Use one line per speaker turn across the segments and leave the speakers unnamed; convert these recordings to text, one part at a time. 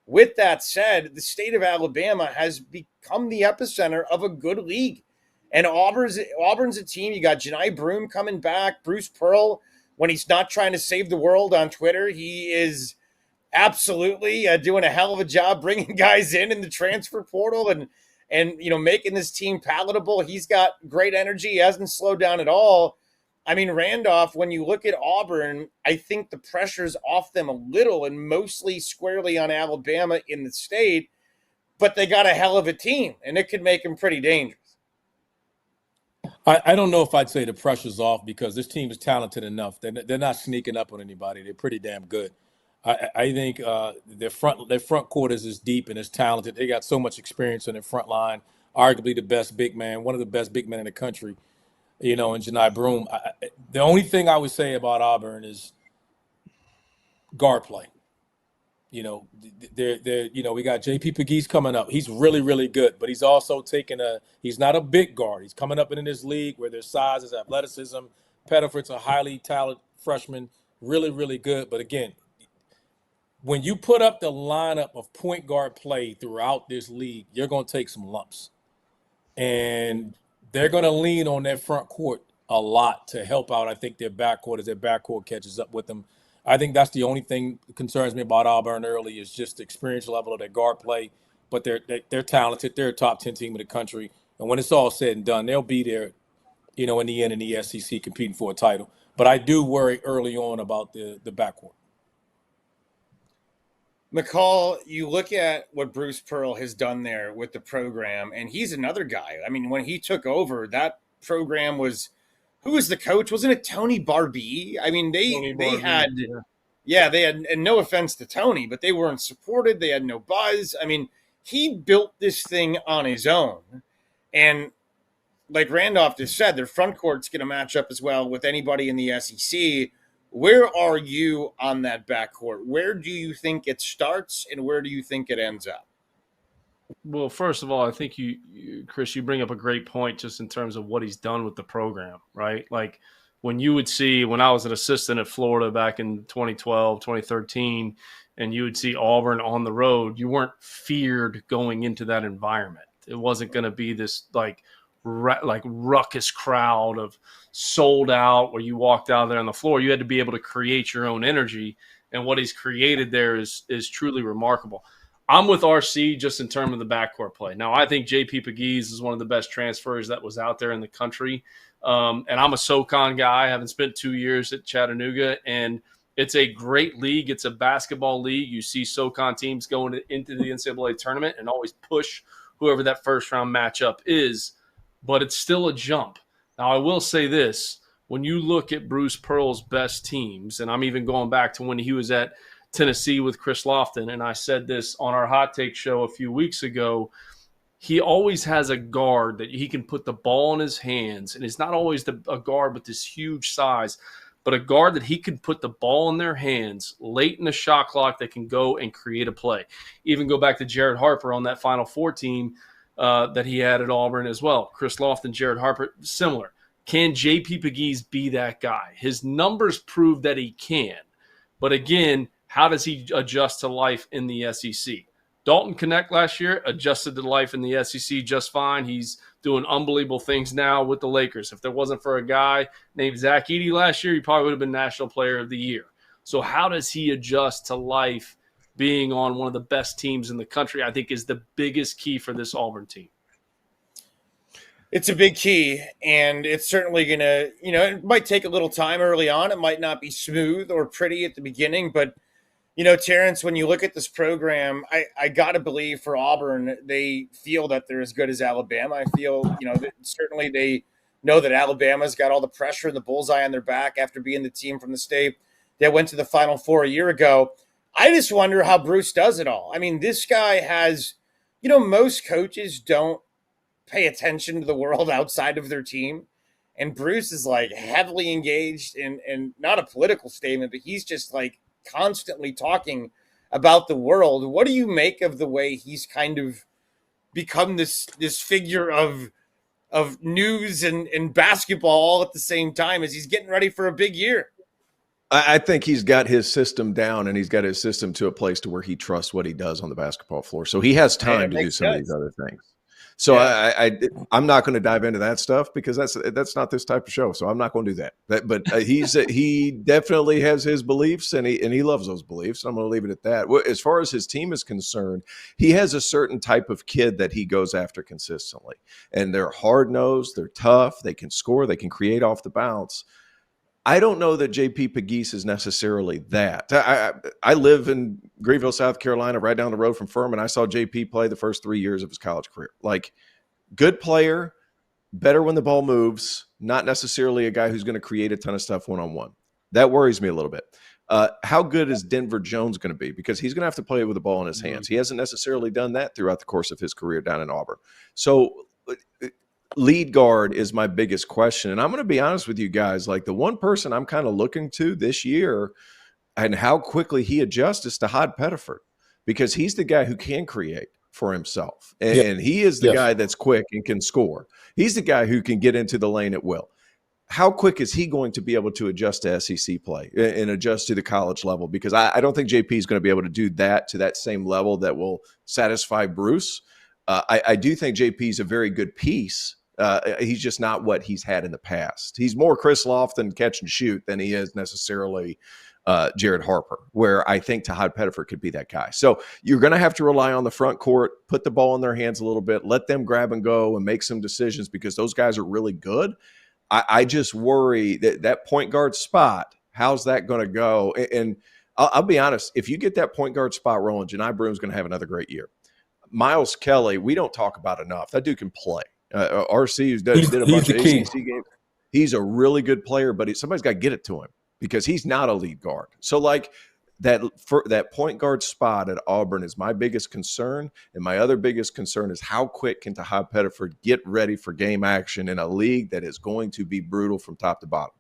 with that said, the state of Alabama has become the epicenter of a good league. And Auburn's a team. You got Janai Broome coming back. Bruce Pearl, when he's not trying to save the world on Twitter, he is absolutely doing a hell of a job bringing guys in the transfer portal and making this team palatable. He's got great energy. He hasn't slowed down at all. I mean, Randolph, when you look at Auburn, I think the pressure's off them a little and mostly squarely on Alabama in the state, but they got a hell of a team, and it could make them pretty dangerous.
I don't know if I'd say the pressure's off because this team is talented enough. They're not sneaking up on anybody. They're pretty damn good. I think their front court is as deep and as talented. They got so much experience on their front line. Arguably the best big man, one of the best big men in the country, in Janai Broome. The only thing I would say about Auburn is guard play. We got J.P. Pegues coming up. He's really, really good, but he's also he's not a big guard. He's coming up in this league where there's size, there's athleticism. Pettiford's a highly talented freshman, really, really good. But again, when you put up the lineup of point guard play throughout this league, you're going to take some lumps. And they're going to lean on their front court a lot to help out, I think, their backcourt as their backcourt catches up with them. I think that's the only thing that concerns me about Auburn early is just the experience level of their guard play. But they're talented. They're a top 10 team in the country. And when it's all said and done, they'll be there, in the end in the SEC competing for a title. But I do worry early on about the backcourt.
McCall, you look at what Bruce Pearl has done there with the program, and he's another guy. I mean, when he took over, that program was – who was the coach? Wasn't it Tony Barbee? I mean, they had – and no offense to Tony, but they weren't supported. They had no buzz. I mean, he built this thing on his own. And like Randolph just said, their front court's going to match up as well with anybody in the SEC. Where are you on that backcourt? Where do you think it starts and where do you think it ends up?
Well, first of all, I think Chris, you bring up a great point just in terms of what he's done with the program, right? Like when I was an assistant at Florida back in 2012, 2013, and you would see Auburn on the road, you weren't feared going into that environment. It wasn't going to be this like ruckus crowd of sold out where you walked out there on the floor. You had to be able to create your own energy, and what he's created there is truly remarkable. I'm with RC just in terms of the backcourt play. Now, I think J.P. Pegues is one of the best transfers that was out there in the country. And I'm a SoCon guy. I haven't spent 2 years at Chattanooga, and it's a great league. It's a basketball league. You see SoCon teams going into the NCAA tournament and always push whoever that first-round matchup is, but it's still a jump. Now, I will say this. When you look at Bruce Pearl's best teams, and I'm even going back to when he was at Tennessee with Chris Lofton, and I said this on our Hot Take show a few weeks ago, he always has a guard that he can put the ball in his hands, and it's not always a guard with this huge size, but a guard that he can put the ball in their hands late in the shot clock that can go and create a play. Even go back to Jared Harper on that Final Four team that he had at Auburn as well. Chris Lofton, Jared Harper, similar. Can J.P. Pegues be that guy? His numbers prove that he can, but again, how does he adjust to life in the SEC? Dalton Knecht last year adjusted to life in the SEC just fine. He's doing unbelievable things now with the Lakers. If there wasn't for a guy named Zach Edey last year, he probably would have been National Player of the Year. So how does he adjust to life being on one of the best teams in the country, I think is the biggest key for this Auburn team.
It's a big key, and it's certainly going to, it might take a little time early on. It might not be smooth or pretty at the beginning, but Terrence, when you look at this program, I got to believe for Auburn, they feel that they're as good as Alabama. I feel, that certainly they know that Alabama's got all the pressure and the bullseye on their back after being the team from the state that went to the Final Four a year ago. I just wonder how Bruce does it all. I mean, this guy has, most coaches don't pay attention to the world outside of their team. And Bruce is like heavily engaged in not a political statement, but he's just like constantly talking about the world. What do you make of the way he's kind of become this figure of news and basketball all at the same time as he's getting ready for a big year?
I think he's got his system down, and he's got his system to a place to where he trusts what he does on the basketball floor. So he has time to do some of these other things. So yeah. I'm not going to dive into that stuff because that's not this type of show. So I'm not going to do that. But he definitely has his beliefs, and he loves those beliefs. I'm going to leave it at that. As far as his team is concerned, he has a certain type of kid that he goes after consistently, and they're hard nosed, they're tough, they can score, they can create off the bounce. I don't know that JP Pegues is necessarily that. I live in Greenville, South Carolina, right down the road from Furman. I saw JP play the first 3 years of his college career. Like, good player, better when the ball moves, not necessarily a guy who's going to create a ton of stuff one-on-one. That worries me a little bit. How good is Denver Jones going to be? Because he's going to have to play with the ball in his hands. He hasn't necessarily done that throughout the course of his career down in Auburn. So lead guard is my biggest question. And I'm going to be honest with you guys, like the one person I'm kind of looking to this year and how quickly he adjusts is to Todd Pettiford, because he's the guy who can create for himself. And he is the guy that's quick and can score. He's the guy who can get into the lane at will. How quick is he going to be able to adjust to SEC play and adjust to the college level? Because I don't think JP is going to be able to do that to that same level that will satisfy Bruce. I do think JP is a very good piece. He's just not what he's had in the past. He's more Chris Lofton catch and shoot than he is necessarily Jared Harper, where I think Todd Pettiford could be that guy. So you're going to have to rely on the front court, put the ball in their hands a little bit, let them grab and go and make some decisions because those guys are really good. I just worry that point guard spot, how's that going to go? And I'll be honest, if you get that point guard spot rolling, Janai Broom's going to have another great year. Miles Kelly, we don't talk about enough. That dude can play. RC did a bunch of ACC games. He's a really good player, but somebody's got to get it to him because he's not a lead guard. So like that point guard spot at Auburn is my biggest concern. And my other biggest concern is how quick can Todd Pettiford get ready for game action in a league that is going to be brutal from top to bottom.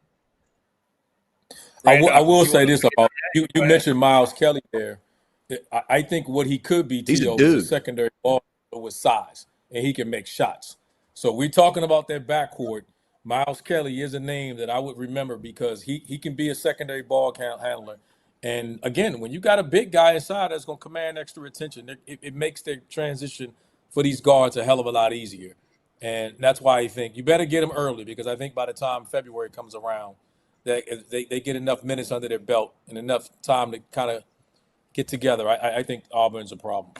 I will say this about you mentioned Miles Kelly there. I think what he could be, T.O., is a secondary ball with size, and he can make shots. So we're talking about that backcourt. Miles Kelly is a name that I would remember because he can be a secondary ball handler. And, again, when you got a big guy inside that's going to command extra attention, it makes the transition for these guards a hell of a lot easier. And that's why I think you better get them early because I think by the time February comes around, they get enough minutes under their belt and enough time to kind of get together. I think Auburn's a problem.